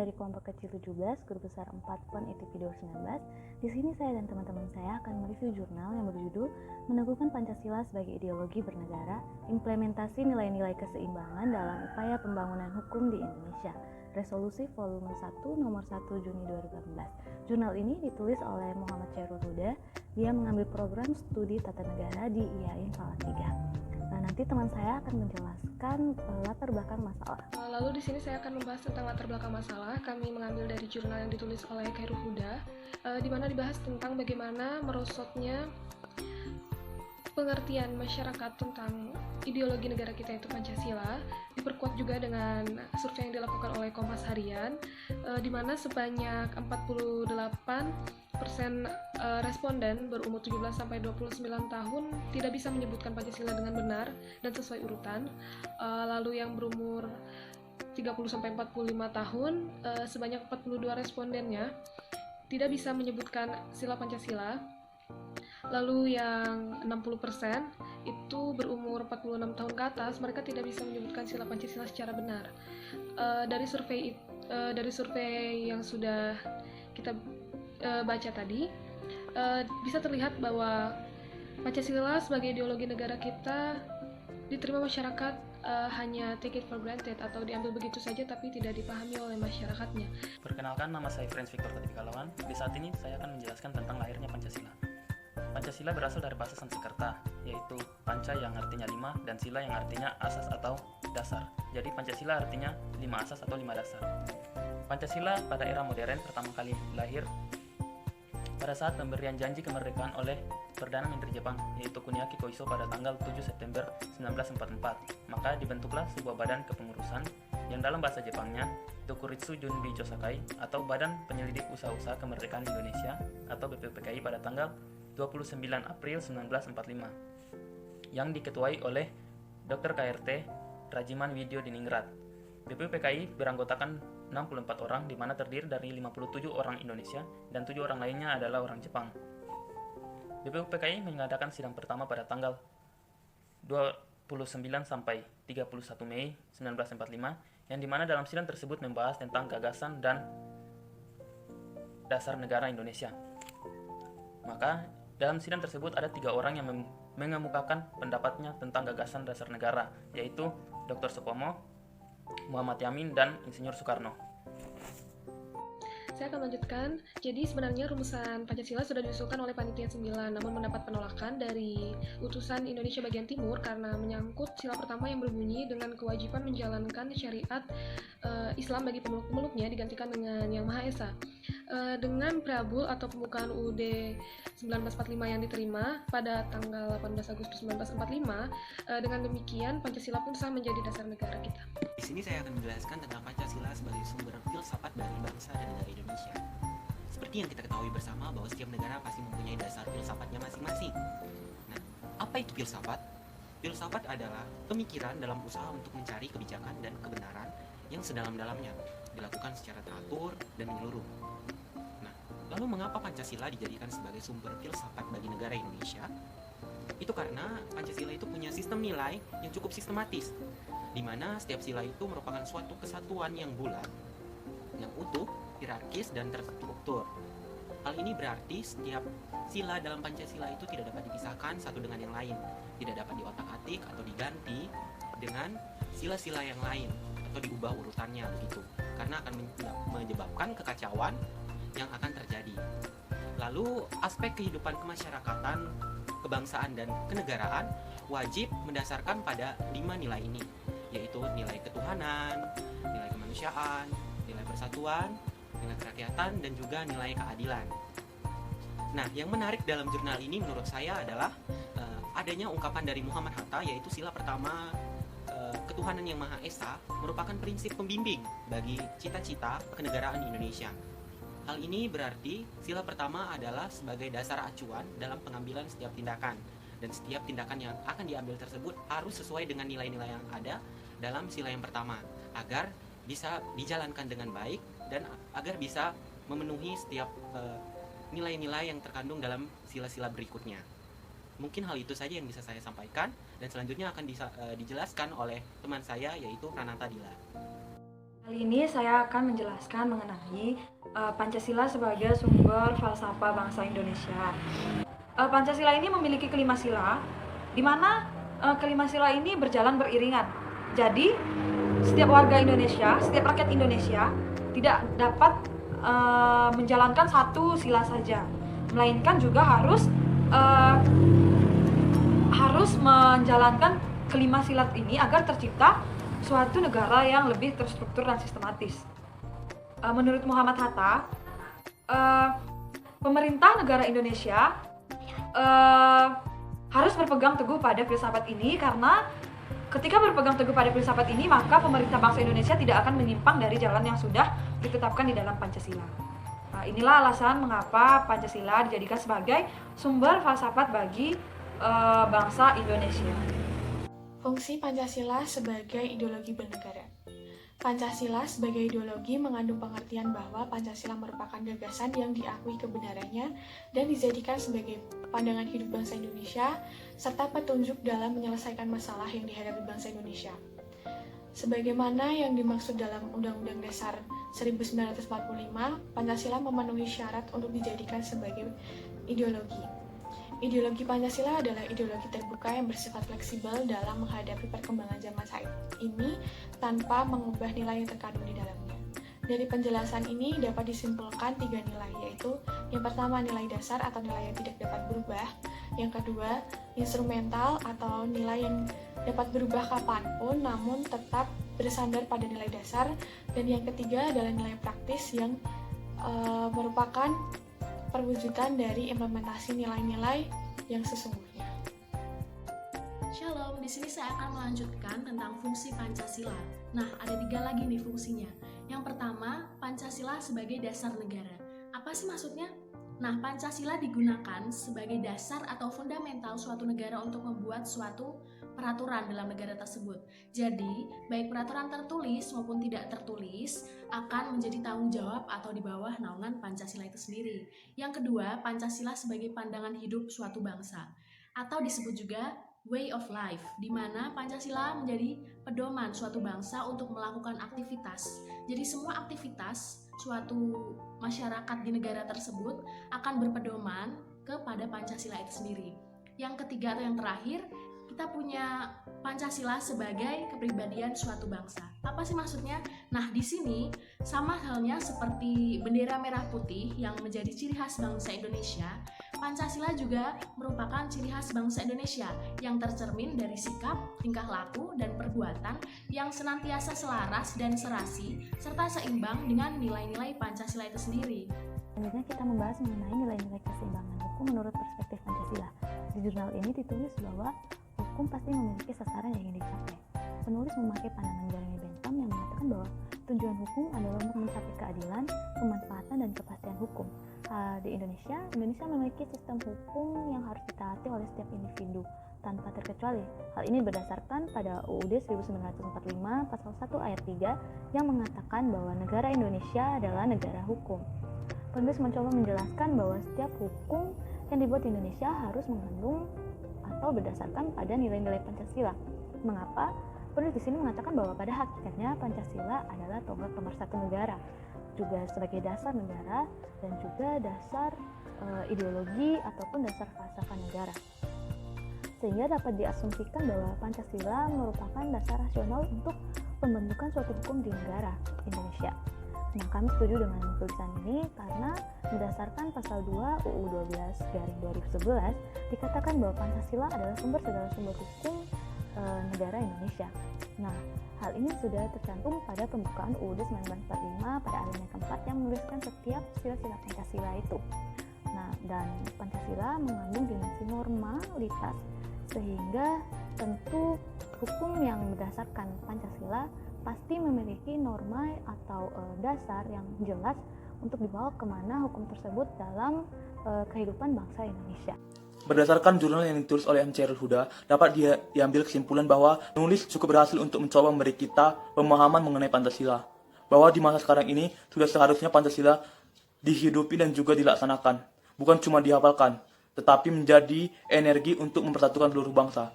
dari kelompok kecil 17, guru besar 4 PON ITP 2019. Di sini saya dan teman-teman saya akan mereview jurnal yang berjudul Meneguhkan Pancasila sebagai Ideologi Bernegara, Implementasi Nilai-Nilai Keseimbangan dalam Upaya Pembangunan Hukum di Indonesia. Resolusi volume 1 nomor 1 Juni 2018. Jurnal ini ditulis oleh Muhammad Chairul Huda. Dia mengambil program studi tata negara di IAIN Salatiga. Nanti teman saya akan menjelaskan latar belakang masalah. Lalu di sini saya akan membahas tentang latar belakang masalah. Kami mengambil dari jurnal yang ditulis oleh Chairul Huda, di mana dibahas tentang bagaimana merosotnya pengertian masyarakat tentang ideologi negara kita itu Pancasila. Diperkuat juga dengan survei yang dilakukan oleh Kompas Harian, di mana sebanyak 48% responden berumur 17-29 tahun tidak bisa menyebutkan Pancasila dengan benar dan sesuai urutan. Lalu yang berumur 30-45 tahun, sebanyak 42 respondennya tidak bisa menyebutkan sila Pancasila. Lalu yang 60% itu berumur 46 tahun ke atas, mereka tidak bisa menyebutkan sila Pancasila secara benar. Dari survei yang sudah kita baca tadi, bisa terlihat bahwa Pancasila sebagai ideologi negara kita diterima masyarakat hanya take it for granted atau diambil begitu saja tapi tidak dipahami oleh masyarakatnya. Perkenalkan, nama saya Franz Victor Katikalawan. Di saat ini saya akan menjelaskan tentang lahirnya Pancasila. Pancasila berasal dari bahasa Sanskerta, yaitu panca yang artinya 5 dan sila yang artinya asas atau dasar. Jadi Pancasila artinya 5 asas atau 5 dasar. Pancasila pada era modern pertama kali lahir pada saat pemberian janji kemerdekaan oleh Perdana Menteri Jepang, yaitu Kuniaki Koiso pada tanggal 7 September 1944. Maka dibentuklah sebuah badan kepengurusan yang dalam bahasa Jepangnya Dokuritsu Junbi Josakai atau Badan Penyelidik Usaha-Usaha Kemerdekaan Indonesia atau BPUPKI pada tanggal 29 April 1945 yang diketuai oleh Dr. KRT Rajiman Widyo Diningrat. BPUPKI beranggotakan 64 orang, di mana terdiri dari 57 orang Indonesia dan 7 orang lainnya adalah orang Jepang. BPUPKI mengadakan sidang pertama pada tanggal 29 sampai 31 Mei 1945, yang dimana dalam sidang tersebut membahas tentang gagasan dan dasar negara Indonesia. Maka dalam sidang tersebut ada 3 orang yang mengemukakan pendapatnya tentang gagasan dasar negara, yaitu Dr. Supomo, Muhammad Yamin, dan Insinyur Soekarno. Saya akan lanjutkan. Jadi sebenarnya rumusan Pancasila sudah diusulkan oleh Panitia 9, namun mendapat penolakan dari utusan Indonesia bagian timur karena menyangkut sila pertama yang berbunyi dengan kewajiban menjalankan syariat Islam bagi pemeluk-pemeluknya digantikan dengan Yang Maha Esa. Dengan preambul atau pembukaan UUD 1945 yang diterima pada tanggal 18 Agustus 1945, dengan demikian Pancasila pun sah menjadi dasar negara kita. Di sini saya akan menjelaskan tentang Pancasila sebagai sumber filsafat dari bangsa dan negara Indonesia. Seperti yang kita ketahui bersama bahwa setiap negara pasti mempunyai dasar filsafatnya masing-masing. Nah, apa itu filsafat? Filsafat adalah pemikiran dalam usaha untuk mencari kebijakan dan kebenaran yang sedalam-dalamnya, dilakukan secara teratur dan menyeluruh. Nah, lalu mengapa Pancasila dijadikan sebagai sumber filsafat bagi negara Indonesia? Itu karena Pancasila itu punya sistem nilai yang cukup sistematis, di mana setiap sila itu merupakan suatu kesatuan yang bulat, yang utuh, hierarkis, dan terstruktur. Hal ini berarti setiap sila dalam Pancasila itu tidak dapat dipisahkan satu dengan yang lain, tidak dapat diotak-atik atau diganti dengan sila-sila yang lain atau diubah urutannya begitu, karena akan menyebabkan kekacauan yang akan terjadi. Lalu aspek kehidupan kemasyarakatan, kebangsaan, dan kenegaraan wajib mendasarkan pada 5 nilai ini, yaitu nilai ketuhanan, nilai kemanusiaan, nilai persatuan, nilai kerakyatan, dan juga nilai keadilan. Nah, yang menarik dalam jurnal ini menurut saya adalah adanya ungkapan dari Muhammad Hatta, yaitu sila pertama, ketuhanan yang Maha Esa merupakan prinsip pembimbing bagi cita-cita kenegaraan di Indonesia. Hal ini berarti sila pertama adalah sebagai dasar acuan dalam pengambilan setiap tindakan, dan setiap tindakan yang akan diambil tersebut harus sesuai dengan nilai-nilai yang ada dalam sila yang pertama, agar bisa dijalankan dengan baik dan agar bisa memenuhi setiap nilai-nilai yang terkandung dalam sila-sila berikutnya. Mungkin hal itu saja yang bisa saya sampaikan, dan selanjutnya akan dijelaskan oleh teman saya, yaitu Pranata Dila. Kali ini saya akan menjelaskan mengenai Pancasila sebagai sumber falsafah bangsa Indonesia. Pancasila ini memiliki kelima sila, di mana kelima sila ini berjalan beriringan. Jadi, setiap warga Indonesia, setiap rakyat Indonesia tidak dapat menjalankan satu sila saja, melainkan juga harus menjalankan kelima sila ini agar tercipta suatu negara yang lebih terstruktur dan sistematis. Menurut Muhammad Hatta, pemerintah negara Indonesia harus berpegang teguh pada filsafat ini, karena ketika berpegang teguh pada filsafat ini, maka pemerintah bangsa Indonesia tidak akan menyimpang dari jalan yang sudah ditetapkan di dalam Pancasila. Nah, inilah alasan mengapa Pancasila dijadikan sebagai sumber falsafat bagi bangsa Indonesia. Fungsi Pancasila sebagai ideologi bernegara. Pancasila sebagai ideologi mengandung pengertian bahwa Pancasila merupakan gagasan yang diakui kebenarannya dan dijadikan sebagai pandangan hidup bangsa Indonesia, serta petunjuk dalam menyelesaikan masalah yang dihadapi bangsa Indonesia. Sebagaimana yang dimaksud dalam Undang-Undang Dasar 1945, Pancasila memenuhi syarat untuk dijadikan sebagai ideologi. Ideologi Pancasila adalah ideologi terbuka yang bersifat fleksibel dalam menghadapi perkembangan zaman saat ini tanpa mengubah nilai yang terkandung di dalamnya. Dari penjelasan ini dapat disimpulkan 3 nilai, yaitu yang pertama nilai dasar atau nilai yang tidak dapat berubah, yang kedua instrumental atau nilai yang dapat berubah kapanpun namun tetap bersandar pada nilai dasar, dan yang ketiga adalah nilai praktis yang merupakan perwujudan dari implementasi nilai-nilai yang sesungguhnya. Shalom, di sini saya akan melanjutkan tentang fungsi Pancasila. Nah, ada 3 lagi nih fungsinya. Yang pertama, Pancasila sebagai dasar negara. Apa sih maksudnya? Nah, Pancasila digunakan sebagai dasar atau fundamental suatu negara untuk membuat suatu peraturan dalam negara tersebut. Jadi, baik peraturan tertulis maupun tidak tertulis akan menjadi tanggung jawab atau di bawah naungan Pancasila itu sendiri. Yang kedua, Pancasila sebagai pandangan hidup suatu bangsa, atau disebut juga way of life, di mana Pancasila menjadi pedoman suatu bangsa untuk melakukan aktivitas. Jadi semua aktivitas suatu masyarakat di negara tersebut akan berpedoman kepada Pancasila itu sendiri. Yang ketiga atau yang terakhir, kita punya Pancasila sebagai kepribadian suatu bangsa. Apa sih maksudnya? Nah, di sini sama halnya seperti bendera merah putih yang menjadi ciri khas bangsa Indonesia, Pancasila juga merupakan ciri khas bangsa Indonesia yang tercermin dari sikap, tingkah laku, dan perbuatan yang senantiasa selaras dan serasi serta seimbang dengan nilai-nilai Pancasila itu sendiri. Selanjutnya kita membahas mengenai nilai-nilai keseimbangan hukum menurut perspektif Pancasila. Di jurnal ini ditulis bahwa hukum pasti memiliki sasaran yang ingin dicapai. Penulis memakai pandangan Jeremy Bentham yang mengatakan bahwa tujuan hukum adalah untuk mencapai keadilan, kemanfaatan, dan kepastian hukum. Di Indonesia memiliki sistem hukum yang harus ditaati oleh setiap individu tanpa terkecuali. Hal ini berdasarkan pada UUD 1945 pasal 1 ayat 3 yang mengatakan bahwa negara Indonesia adalah negara hukum. Penulis mencoba menjelaskan bahwa setiap hukum yang dibuat di Indonesia harus mengandung atau berdasarkan pada nilai-nilai Pancasila. Mengapa? Penulis di sini mengatakan bahwa pada hakikatnya Pancasila adalah tonggak pemersatu negara, juga sebagai dasar negara dan juga dasar ideologi ataupun dasar falsafah negara. Sehingga dapat diasumsikan bahwa Pancasila merupakan dasar rasional untuk pembentukan suatu hukum di negara Indonesia. Nah, kami setuju dengan tulisan ini karena berdasarkan pasal 2 UU 12/2011 dikatakan bahwa Pancasila adalah sumber segala sumber hukum negara Indonesia. Nah, hal ini sudah tercantum pada pembukaan UUD 1945 pada alinea keempat yang menuliskan setiap sila-sila Pancasila itu. Nah, dan Pancasila mengandung dimensi normalitas, sehingga tentu hukum yang berdasarkan Pancasila pasti memiliki norma atau dasar yang jelas untuk dibawa kemana hukum tersebut dalam kehidupan bangsa Indonesia. Berdasarkan jurnal yang ditulis oleh M. Chairul Huda, dapat diambil kesimpulan bahwa penulis cukup berhasil untuk mencoba memberi kita pemahaman mengenai Pancasila. Bahwa di masa sekarang ini sudah seharusnya Pancasila dihidupi dan juga dilaksanakan, bukan cuma dihafalkan, tetapi menjadi energi untuk mempersatukan seluruh bangsa.